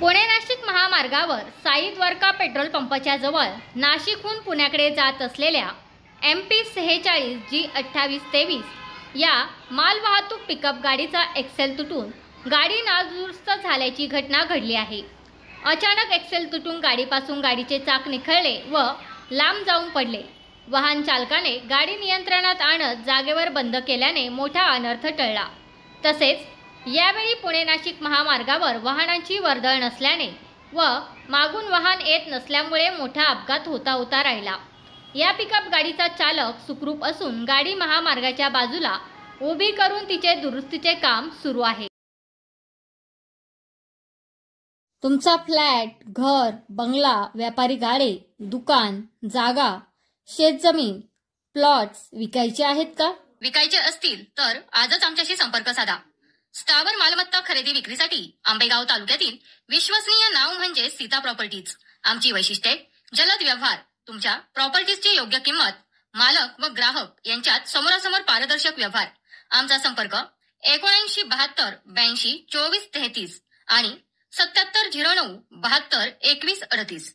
पुणे नाशिक महामार्गावर साई द्वारका पेट्रोल पंपाच्या जवळ नाशिकहून पुण्याकडे जात असलेल्या MP46G2823 या मालवाहतूक पिकअप गाडीचा एक्सेल तुटून गाडी नादुरुस्त झाल्याची घटना घडली आहे। अचानक एक्सेल तुटून गाडीपासून गाडीचे चाक निखळले व लांब जाऊन पडले। वाहन चालकाने गाडी नियंत्रणात आणत जागेवर बंद केल्याने मोठा अनर्थ टळला। तसेच यावेळी पुणे नाशिक महामार्गावर वाहनांची वर्दळ नसल्याने व मागून वाहन येत नसल्यामुळे मोठा अपघात होता राहिला। या पिकअप गाडीचा चालक सुखरूप असून गाडी महामार्गाच्या बाजूला उभी करून तिचे दुरुस्तीचे काम सुरू आहे। तुमचा फ्लॅट, घर, बंगला, व्यापारी गाडे, दुकान, जागा, शेतजमीन, प्लॉट्स विकायचे आहेत का? विकायचे असतील तर आजच आमच्याशी संपर्क साधा। स्थावर मालमत्ता खरेदी विक्रीसाठी आंबेगाव तालुक्यातील विश्वसनीय नाव म्हणजे सीता प्रॉपर्टीज। आमची वैशिष्ट्ये: जलद व्यवहार, तुमच्या प्रॉपर्टीजची योग्य किंमत, मालक व ग्राहक यांच्यात समोरासमोर पारदर्शक व्यवहार। आमचा संपर्क 7972 82 24 33 आणि 7709 72 21 38।